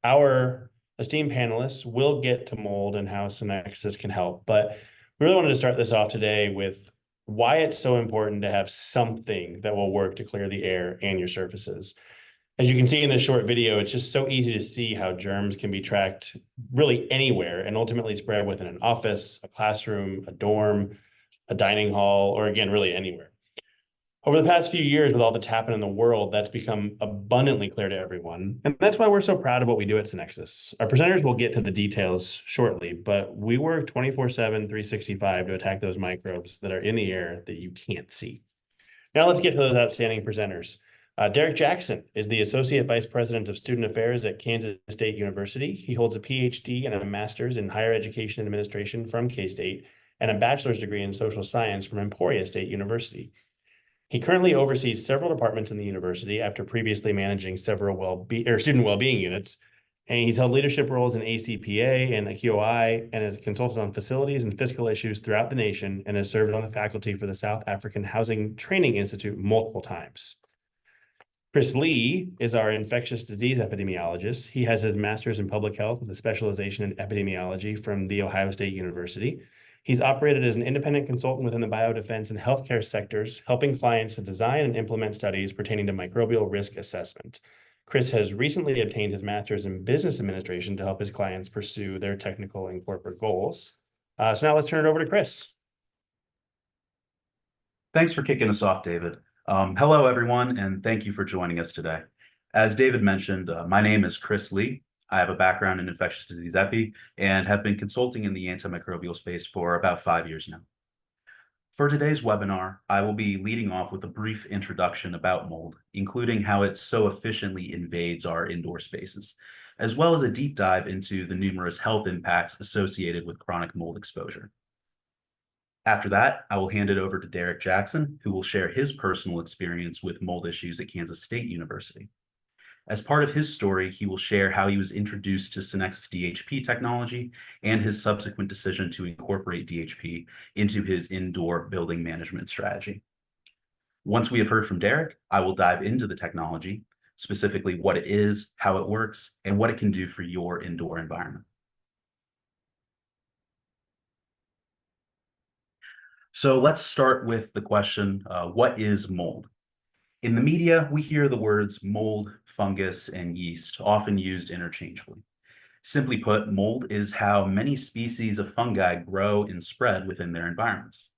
our esteemed panelists will get to mold and how Synexis can help. But we really wanted to start this off today with why it's so important to have something that will work to clear the air and your surfaces. As you can see in this short video, it's just so easy to see how germs can be tracked really anywhere and ultimately spread within an office, a classroom, a dorm, a dining hall, or again, really anywhere. Over the past few years, with all that's happened in the world, that's become abundantly clear to everyone. And that's why we're so proud of what we do at Synexis. Our presenters will get to the details shortly, but we work 24/7, 365 to attack those microbes that are in the air that you can't see. Now let's get to those outstanding presenters. Derek Jackson is the Associate Vice President of Student Affairs at Kansas State University. He holds a PhD and a master's in higher education administration from K-State and a bachelor's degree in social science from Emporia State University. He currently oversees several departments in the university after previously managing several student well-being units. And he's held leadership roles in ACPA and QOI and is a consultant on facilities and fiscal issues throughout the nation and has served on the faculty for the South African Housing Training Institute multiple times. Chris Lee is our infectious disease epidemiologist. He has his master's in public health with a specialization in epidemiology from The Ohio State University. He's operated as an independent consultant within the biodefense and healthcare sectors, helping clients to design and implement studies pertaining to microbial risk assessment. Chris has recently obtained his master's in business administration to help his clients pursue their technical and corporate goals. So now let's turn it over to Chris. Thanks for kicking us off, David. Hello, everyone, and thank you for joining us today. As David mentioned, my name is Chris Lee. I have a background in infectious disease epi and have been consulting in the antimicrobial space for about 5 years now. For today's webinar, I will be leading off with a brief introduction about mold, including how it so efficiently invades our indoor spaces, as well as a deep dive into the numerous health impacts associated with chronic mold exposure. After that, I will hand it over to Derek Jackson, who will share his personal experience with mold issues at Kansas State University. As part of his story, he will share how he was introduced to Synexis DHP technology and his subsequent decision to incorporate DHP into his indoor building management strategy. Once we have heard from Derek, I will dive into the technology, specifically what it is, how it works, and what it can do for your indoor environment. So let's start with the question, what is mold? In the media, we hear the words mold, fungus, and yeast often used interchangeably. Simply put, mold is how many species of fungi grow and spread within their environments.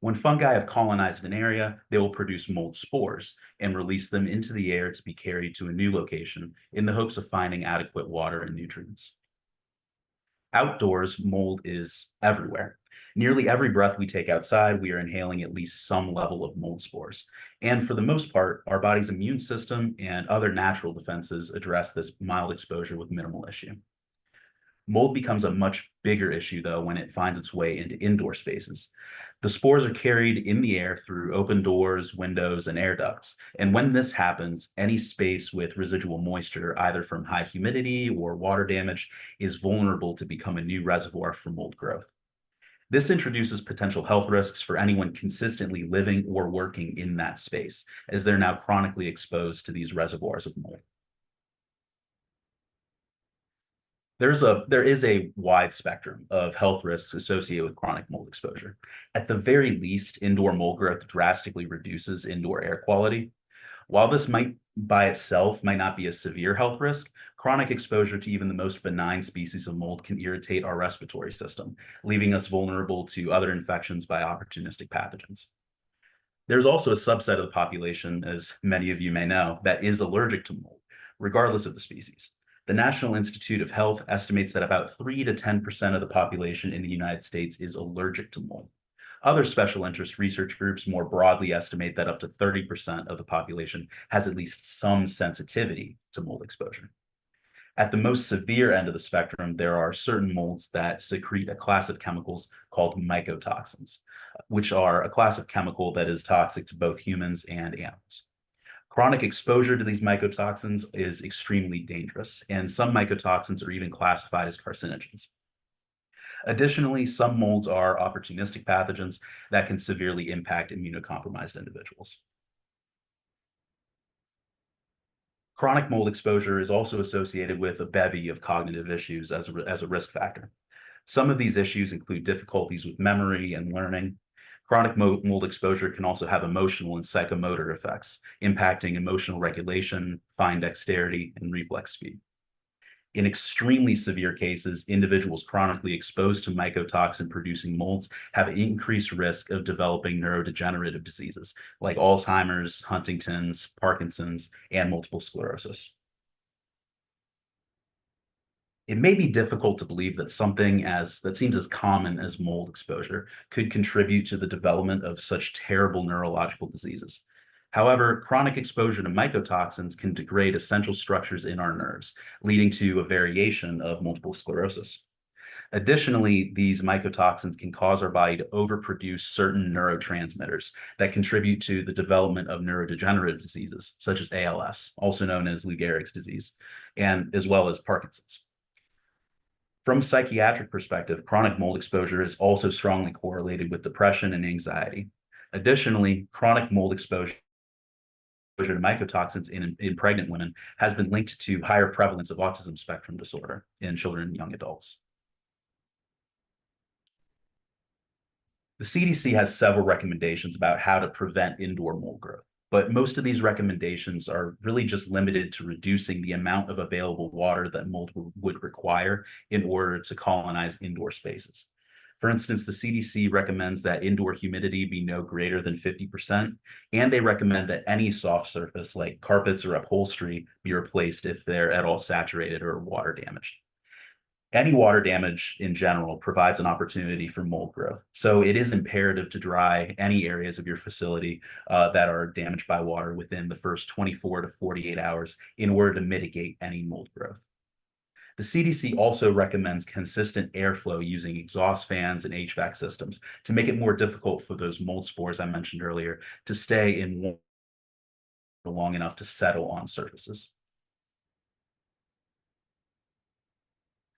When fungi have colonized an area, they will produce mold spores and release them into the air to be carried to a new location in the hopes of finding adequate water and nutrients. Outdoors, mold is everywhere. Nearly every breath we take outside, we are inhaling at least some level of mold spores. And for the most part, our body's immune system and other natural defenses address this mild exposure with minimal issue. Mold becomes a much bigger issue, though, when it finds its way into indoor spaces. The spores are carried in the air through open doors, windows, and air ducts. And when this happens, any space with residual moisture, either from high humidity or water damage, is vulnerable to become a new reservoir for mold growth. This introduces potential health risks for anyone consistently living or working in that space, as they're now chronically exposed to these reservoirs of mold. There is a wide spectrum of health risks associated with chronic mold exposure. At the very least, indoor mold growth drastically reduces indoor air quality. While this might by itself might not be a severe health risk, chronic exposure to even the most benign species of mold can irritate our respiratory system, leaving us vulnerable to other infections by opportunistic pathogens. There's also a subset of the population, as many of you may know, that is allergic to mold, regardless of the species. The National Institute of Health estimates that about 3 to 10% of the population in the United States is allergic to mold. Other special interest research groups more broadly estimate that up to 30% of the population has at least some sensitivity to mold exposure. At the most severe end of the spectrum, there are certain molds that secrete a class of chemicals called mycotoxins, which are a class of chemical that is toxic to both humans and animals. Chronic exposure to these mycotoxins is extremely dangerous, and some mycotoxins are even classified as carcinogens. Additionally, some molds are opportunistic pathogens that can severely impact immunocompromised individuals. Chronic mold exposure is also associated with a bevy of cognitive issues as a risk factor. Some of these issues include difficulties with memory and learning. Chronic mold exposure can also have emotional and psychomotor effects, impacting emotional regulation, fine dexterity, and reflex speed. In extremely severe cases, individuals chronically exposed to mycotoxin-producing molds have an increased risk of developing neurodegenerative diseases like Alzheimer's, Huntington's, Parkinson's, and multiple sclerosis. It may be difficult to believe that something that seems as common as mold exposure could contribute to the development of such terrible neurological diseases. However, chronic exposure to mycotoxins can degrade essential structures in our nerves, leading to a variation of multiple sclerosis. Additionally, these mycotoxins can cause our body to overproduce certain neurotransmitters that contribute to the development of neurodegenerative diseases, such as ALS, also known as Lou Gehrig's disease, and as well as Parkinson's. From a psychiatric perspective, chronic mold exposure is also strongly correlated with depression and anxiety. Additionally, chronic mold exposure to mycotoxins in pregnant women has been linked to higher prevalence of autism spectrum disorder in children and young adults. The CDC has several recommendations about how to prevent indoor mold growth, but most of these recommendations are really just limited to reducing the amount of available water that mold would require in order to colonize indoor spaces. For instance, the CDC recommends that indoor humidity be no greater than 50%, and they recommend that any soft surface like carpets or upholstery be replaced if they're at all saturated or water damaged. Any water damage in general provides an opportunity for mold growth. So it is imperative to dry any areas of your facility that are damaged by water within the first 24 to 48 hours in order to mitigate any mold growth. The CDC also recommends consistent airflow using exhaust fans and HVAC systems to make it more difficult for those mold spores I mentioned earlier to stay in water long enough to settle on surfaces.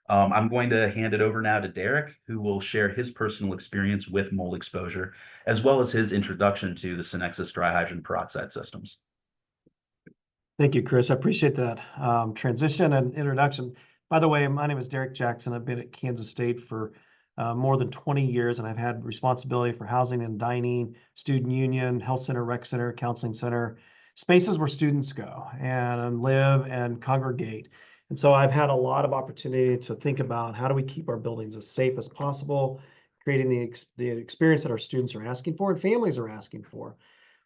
I'm going to hand it over now to Derek, who will share his personal experience with mold exposure, as well as his introduction to the Synexis dry hydrogen peroxide systems. Thank you, Chris. I appreciate that transition and introduction. By the way, my name is Derek Jackson. I've been at Kansas State for more than 20 years, and I've had responsibility for housing and dining, student union, health center, rec center, counseling center, spaces where students go and live and congregate. And so I've had a lot of opportunity to think about how do we keep our buildings as safe as possible, creating the experience that our students are asking for and families are asking for.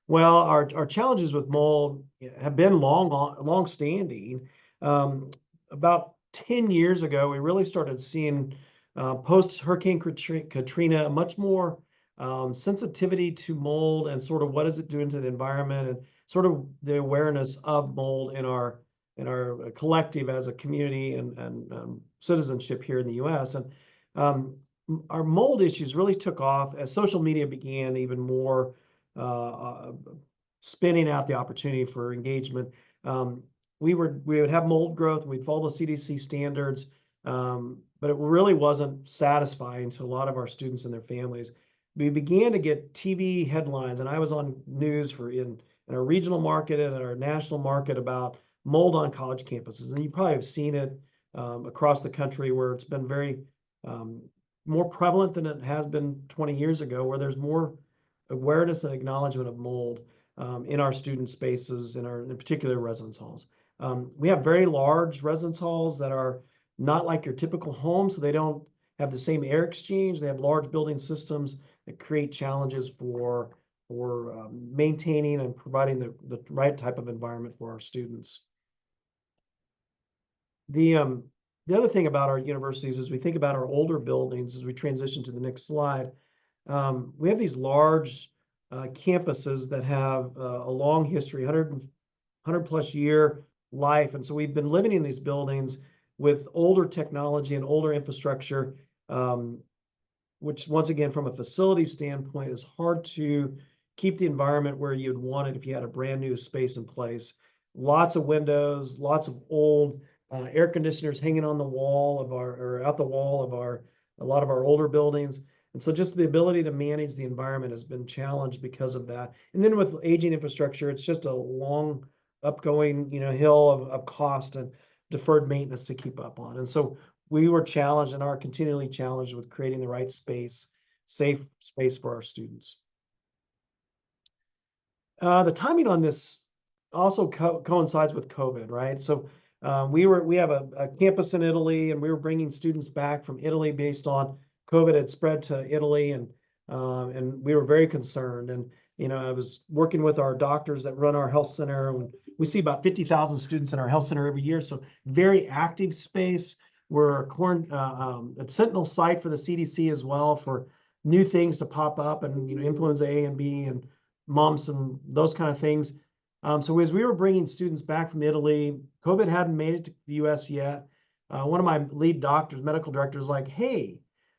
Well, our challenges with mold have been long standing. About 10 years ago, we really started seeing post Hurricane Katrina much more sensitivity to mold and sort of what is it doing to the environment and sort of the awareness of mold in our collective as a community and citizenship here in the U.S. And our mold issues really took off as social media began even more spinning out the opportunity for engagement. We would have mold growth, we'd follow the CDC standards, but it really wasn't satisfying to a lot of our students and their families. We began to get TV headlines, and I was on news in our regional market and our national market about mold on college campuses. And you probably have seen it across the country where it's been very more prevalent than it has been 20 years ago, where there's more awareness and acknowledgement of mold in our student spaces, in particular residence halls. We have very large residence halls that are not like your typical home, so they don't have the same air exchange. They have large building systems that create challenges for maintaining and providing the right type of environment for our students. The other thing about our universities is we think about our older buildings as we transition to the next slide. We have these large campuses that have a long history, 100 plus year life. And so we've been living in these buildings with older technology and older infrastructure, which once again, from a facility standpoint, is hard to keep the environment where you'd want it if you had a brand new space in place. Lots of windows, lots of old air conditioners hanging on the wall or out the wall of a lot of our older buildings. And so just the ability to manage the environment has been challenged because of that. And then with aging infrastructure, it's just a long upgoing, hill of cost and deferred maintenance to keep up on. And so we were challenged and are continually challenged with creating the right space, safe space for our students. The timing on this also coincides with COVID, right? So we have a campus in Italy, and we were bringing students back from Italy based on COVID had spread to Italy, and we were very concerned. And I was working with our doctors that run our health center. And we see about 50,000 students in our health center every year, so very active space. We're a sentinel site for the CDC as well, for new things to pop up, and influenza A and B and mumps and those kind of things. So as we were bringing students back from Italy, COVID hadn't made it to the US yet. One of my lead doctors, medical directors, like, hey,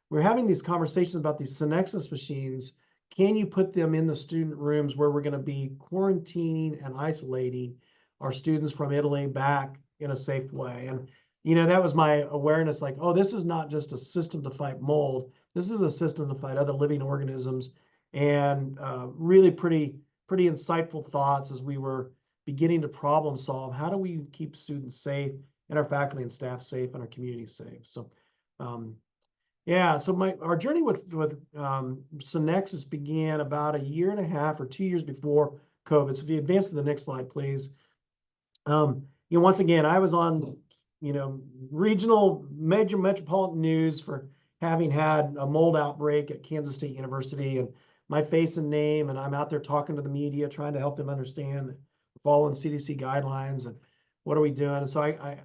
we're having these conversations about these Synexis machines. Can you put them in the student rooms where we're going to be quarantining and isolating our students from Italy back in a safe way? And, that was my awareness, like, oh, this is not just a system to fight mold. This is a system to fight other living organisms. And really pretty insightful thoughts as we were beginning to problem solve. How do we keep students safe, and our faculty and staff safe, and our community safe? So yeah, so our journey with Synexis began about a year and a half or 2 years before COVID. So if you advance to the next slide, please. Once again, I was on regional major metropolitan news for having had a mold outbreak at Kansas State University, and my face and name, and I'm out there talking to the media, trying to help them understand, following CDC guidelines, and what are we doing? And so I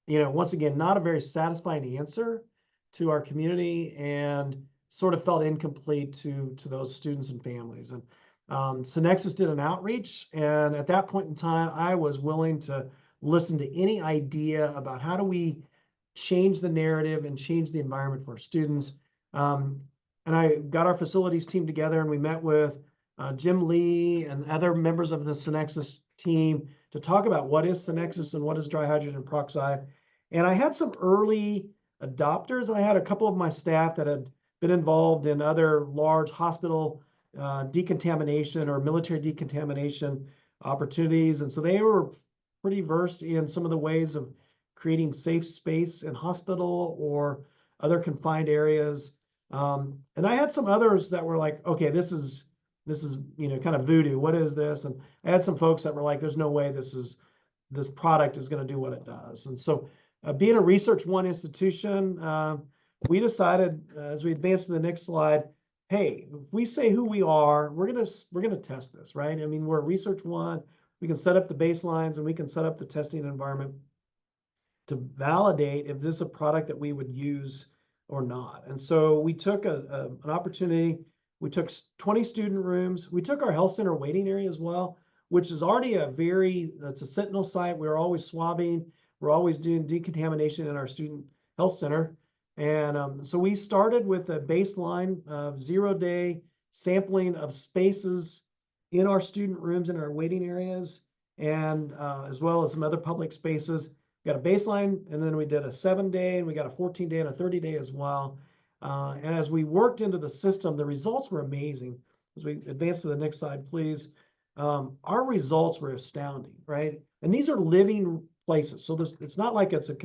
once again, not a very satisfying answer to our community, and sort of felt incomplete to those students and families. And Synexis did an outreach, and at that point in time, I was willing to listen to any idea about how do we change the narrative and change the environment for our students. And I got our facilities team together, and we met with Jim Lee and other members of the Synexis team to talk about what is Synexis and what is dry hydrogen peroxide. And I had some early adopters, and I had a couple of my staff that had been involved in other large hospital decontamination or military decontamination opportunities. And so they were pretty versed in some of the ways of creating safe space in hospital or other confined areas. And I had some others that were like, okay, this is kind of voodoo. What is this? And I had some folks that were like, there's no way this product is going to do what it does. And so being a Research One institution, we decided as we advance to the next slide, hey, if we say who we are, we're gonna test this, right? I mean, we're Research One. We can set up the baselines, and we can set up the testing environment to validate if this is a product that we would use or not. And so we took an opportunity. We took 20 student rooms. We took our health center waiting area as well, which is already it's a sentinel site. We're always swabbing. We're always doing decontamination in our student health center. And so we started with a baseline of 0-day sampling of spaces in our student rooms and our waiting areas, and as well as some other public spaces. We got a baseline, and then we did a 7-day, and we got a 14-day and a 30-day as well. And as we worked into the system, the results were amazing. As we advance to the next slide, please. Our results were astounding, right? And these are living places. So it's not like it's a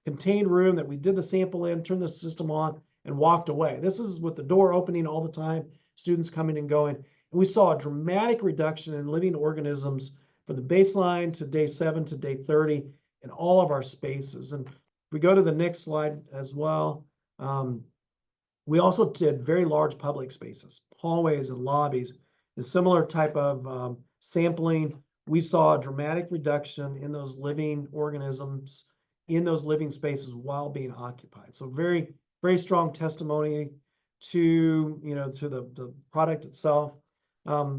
contained room that we did the sample in, turned the system on, and walked away. This is with the door opening all the time, students coming and going. And we saw a dramatic reduction in living organisms from the baseline to day 7 to day 30 in all of our spaces. And we go to the next slide as well. We also did very large public spaces, hallways and lobbies, and similar type of sampling. We saw a dramatic reduction in those living organisms in those living spaces while being occupied. So very, very strong testimony to the product itself. Let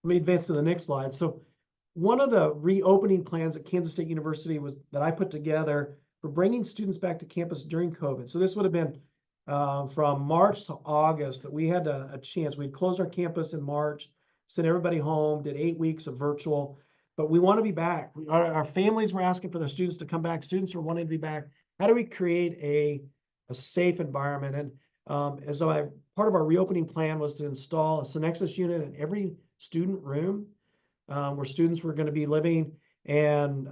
me advance to the next slide. So one of the reopening plans at Kansas State University was that I put together for bringing students back to campus during COVID. So this would have been from March to August that we had a chance. We'd closed our campus in March, sent everybody home, did 8 weeks of virtual, but we want to be back. Our families were asking for their students to come back. Students were wanting to be back. How do we create a safe environment? And as part of our reopening plan was to install a Synexis unit in every student room where students were going to be living. and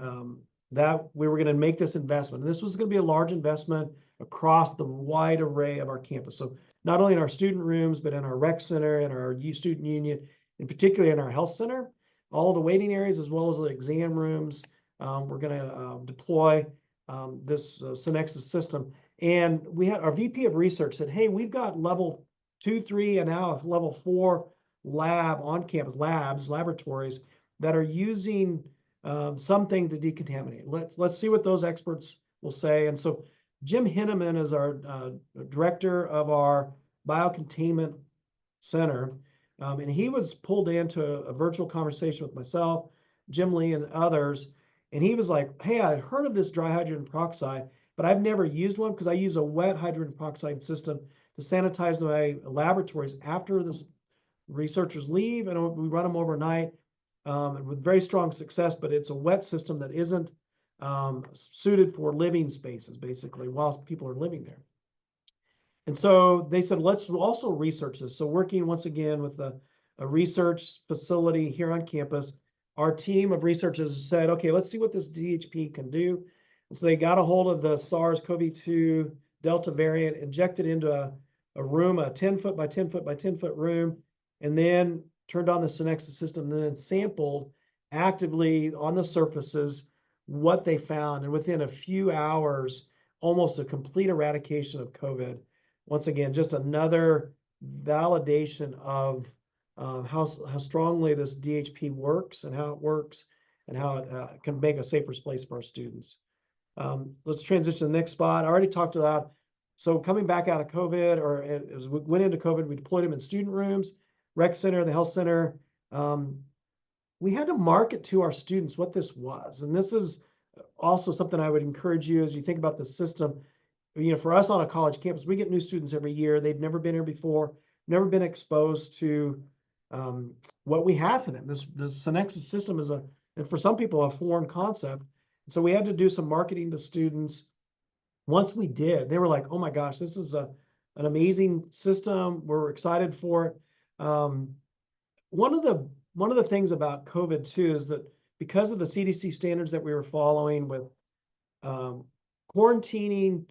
that we were going to make this investment. And this was going to be a large investment across the wide array of our campus. So not only in our student rooms, but in our rec center, in our student union, and particularly in our health center, all the waiting areas, as well as the exam rooms. We're going to deploy this Synexis system. And we had our VP of research said, hey, we've got level 2, 3, and now a level 4 lab on campus, laboratories that are using something to decontaminate. Let's see what those experts will say. And so Jim Henneman is our director of our biocontainment center. And he was pulled into a virtual conversation with myself, Jim Lee, and others. And he was like, hey, I heard of this dry hydrogen peroxide, but I've never used one because I use a wet hydrogen peroxide system to sanitize my laboratories after the researchers leave, and we run them overnight with very strong success, but it's a wet system that isn't suited for living spaces, basically, while people are living there. And so they said, let's also research this. So working once again with a research facility here on campus, our team of researchers said, okay, let's see what this DHP can do. And so they got a hold of the SARS-CoV-2 Delta variant, injected into a room, a 10-foot by 10-foot by 10-foot room, and then turned on the Synexis system, and then sampled actively on the surfaces what they found. And within a few hours, almost a complete eradication of COVID. Once again, just another validation of how strongly this DHP works and how it works and how it can make a safer place for our students. Let's transition to the next spot. I already talked about, so coming back out of COVID, or as we went into COVID, we deployed them in student rooms, rec center, the health center. We had to market to our students what this was. And this is also something I would encourage you as you think about the system. For us on a college campus, we get new students every year. They've never been here before, never been exposed to what we have for them. The Synexis system is and for some people, a foreign concept. So we had to do some marketing to students. Once we did, they were like, oh my gosh, this is an amazing system. We're excited for it. One of the things about COVID too is that because of the CDC standards that we were following with quarantining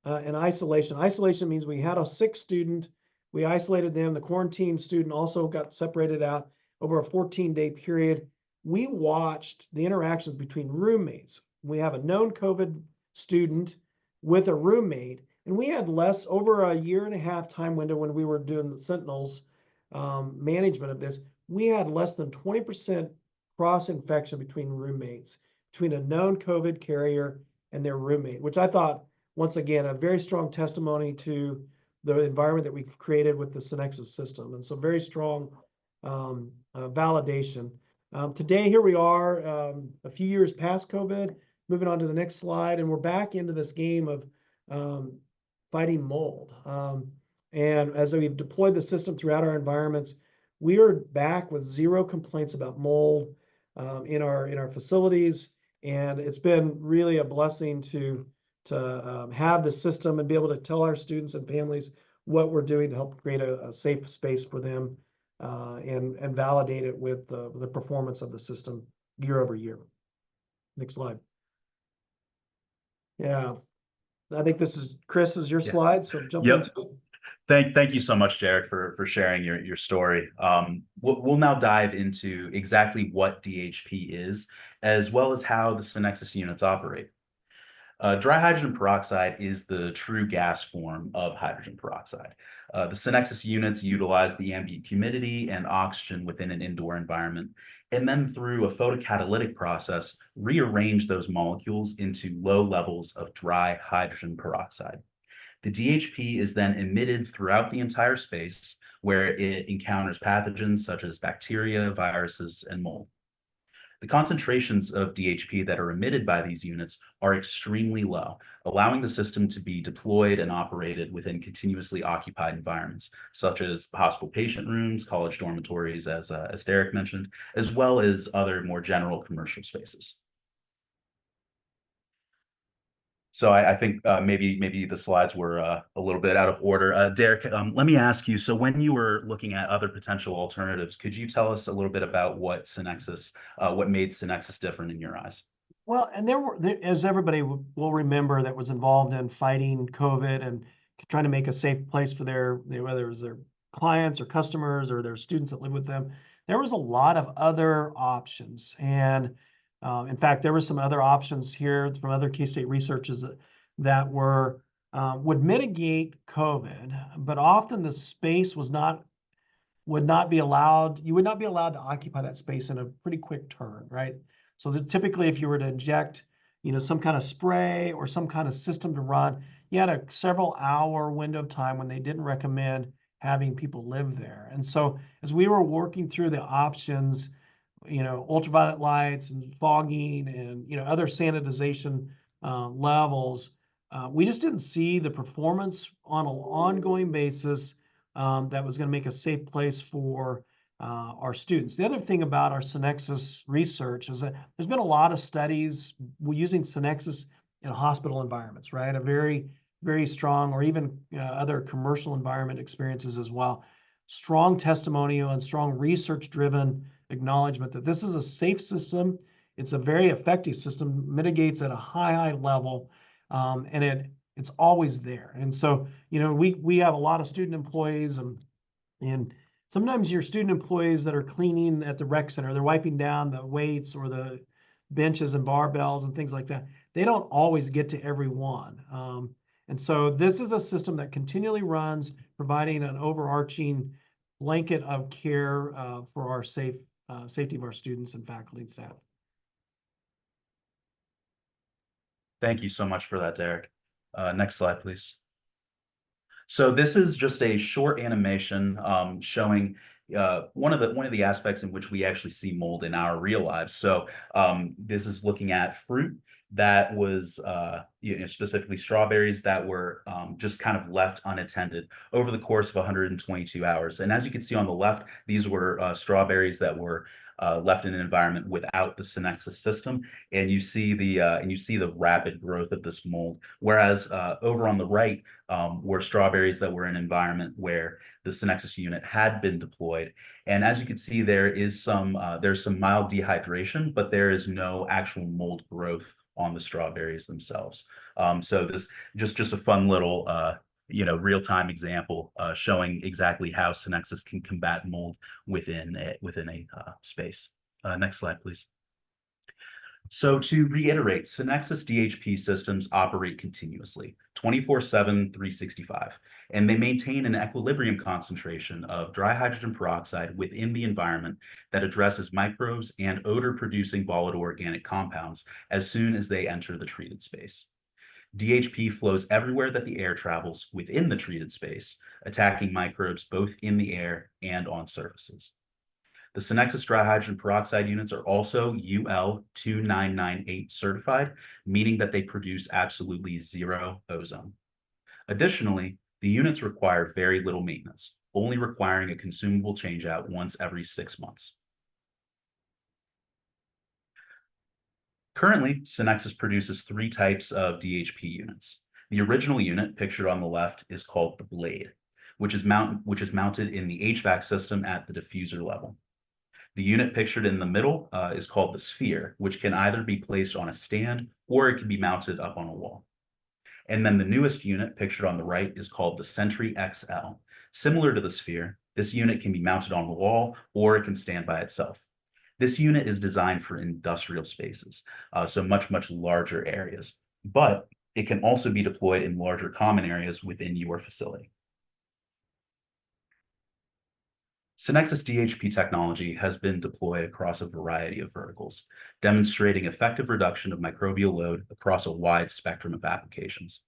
and isolation. Isolation means we had a sick student, we isolated them. The quarantine student also got separated out over a 14-day period. We watched the interactions between roommates. We have a known COVID student with a roommate, and we had over a 1.5-year time window when we were doing the Sentinels management of this. We had less than 20% cross-infection between roommates, between a known COVID carrier and their roommate, which I thought, once again, a very strong testimony to the environment that we've created with the Synexis system. And so very strong validation. Today, here we are, a few years past COVID, moving on to the next slide, and we're back into this game of fighting mold. And as we've deployed the system throughout our environments, we are back with 0 complaints about mold in our facilities. And it's been really a blessing to have the system and be able to tell our students and families what we're doing to help create a safe space for them and validate it with the performance of the system year over year. Next slide. Yeah, I think this is Chris, is your slide, so jump into it. Thank you so much, Derek, for sharing your story. We'll now dive into exactly what DHP is, as well as how the Synexis units operate. Dry hydrogen peroxide is the true gas form of hydrogen peroxide. The Synexis units utilize the ambient humidity and oxygen within an indoor environment, and then through a photocatalytic process, rearrange those molecules into low levels of dry hydrogen peroxide. The DHP is then emitted throughout the entire space where it encounters pathogens such as bacteria, viruses, and mold. The concentrations of DHP that are emitted by these units are extremely low, allowing the system to be deployed and operated within continuously occupied environments, such as hospital patient rooms, college dormitories, as Derek mentioned, as well as other more general commercial spaces. So I think maybe the slides were a little bit out of order. Derek, let me ask you. So when you were looking at other potential alternatives, could you tell us a little bit about what made Synexis different in your eyes? Well, and as everybody will remember, that was involved in fighting COVID and trying to make a safe place for whether it was their clients or customers or their students that live with them. There was a lot of other options, and in fact, there were some other options here from other K-State researchers that would mitigate COVID, but often the space would not be allowed, you would not be allowed to occupy that space in a pretty quick turn, right? So that typically if you were to inject, some kind of spray or some kind of system to run, you had a several hour window of time when they didn't recommend having people live there. And so as we were working through the options, ultraviolet lights and fogging and, other sanitization levels, we just didn't see the performance on an ongoing basis that was going to make a safe place for our students. The other thing about our Synexis research is that there's been a lot of studies using Synexis in hospital environments, right? A very, very strong, or even other commercial environment experiences as well. Strong testimonial and strong research-driven acknowledgement that this is a safe system. It's a very effective system, mitigates at a high level, and it's always there. And so, we have a lot of student employees, and sometimes your student employees that are cleaning at the rec center, they're wiping down the weights or the benches and barbells and things like that. They don't always get to every one. And so this is a system that continually runs, providing an overarching blanket of care for our safety of our students and faculty and staff. Thank you so much for that, Derek. Next slide, please. So this is just a short animation showing one of the aspects in which we actually see mold in our real lives. So this is looking at fruit that was specifically strawberries that were just kind of left unattended over the course of 122 hours. And as you can see on the left, these were strawberries that were left in an environment without the Synexis system, and you see the rapid growth of this mold. Whereas over on the right were strawberries that were in an environment where the Synexis unit had been deployed. And as you can see, there's some mild dehydration, but there is no actual mold growth on the strawberries themselves. So this just a fun little real-time example showing exactly how Synexis can combat mold within a space. Next slide, please. So to reiterate, Synexis DHP systems operate continuously, 24/7, 365, and they maintain an equilibrium concentration of dry hydrogen peroxide within the environment that addresses microbes and odor-producing volatile organic compounds as soon as they enter the treated space. DHP flows everywhere that the air travels within the treated space, attacking microbes both in the air and on surfaces. The Synexis dry hydrogen peroxide units are also UL 2998 certified, meaning that they produce absolutely zero ozone. Additionally, the units require very little maintenance, only requiring a consumable changeout once every 6 months. Currently, Synexis produces 3 types of DHP units. The original unit, pictured on the left, is called the Blade, which is mounted in the HVAC system at the diffuser level. The unit pictured in the middle is called the Sphere, which can either be placed on a stand or it can be mounted up on a wall. And then the newest unit, pictured on the right, is called the Sentry XL. Similar to the Sphere, this unit can be mounted on the wall or it can stand by itself. This unit is designed for industrial spaces, so much larger areas, but it can also be deployed in larger common areas within your facility. Synexis DHP technology has been deployed across a variety of verticals, demonstrating effective reduction of microbial load across a wide spectrum of applications.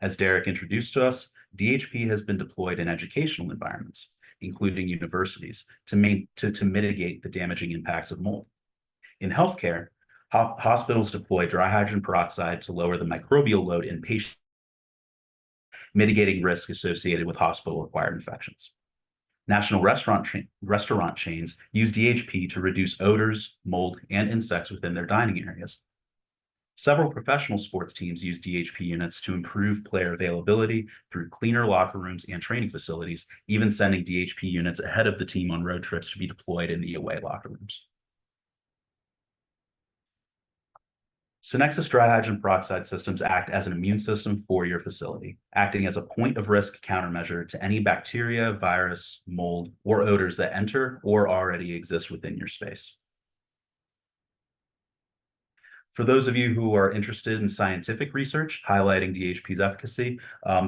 As Derek introduced to us, DHP has been deployed in educational environments, including universities, to mitigate the damaging impacts of mold. In healthcare, hospitals deploy dry hydrogen peroxide to lower the microbial load in patients, mitigating risk associated with hospital-acquired infections. National restaurant chains use DHP to reduce odors, mold, and insects within their dining areas. Several professional sports teams use DHP units to improve player availability through cleaner locker rooms and training facilities, even sending DHP units ahead of the team on road trips to be deployed in the away locker rooms. Synexis dry hydrogen peroxide systems act as an immune system for your facility, acting as a point of risk countermeasure to any bacteria, virus, mold, or odors that enter or already exist within your space. For those of you who are interested in scientific research highlighting DHP's efficacy,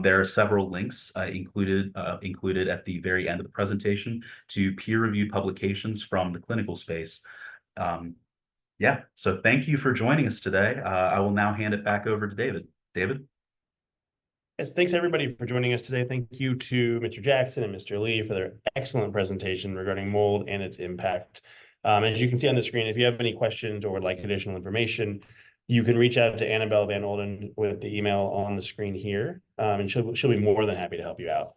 there are several links included at the very end of the presentation to peer-reviewed publications from the clinical space. Yeah, so thank you for joining us today. I will now hand it back over to David. David? Yes, thanks everybody for joining us today. Thank you to Mr. Jackson and Mr. Lee for their excellent presentation regarding mold and its impact. As you can see on the screen, if you have any questions or would like additional information, you can reach out to Annabelle Van Olden with the email on the screen here, and she'll be more than happy to help you out.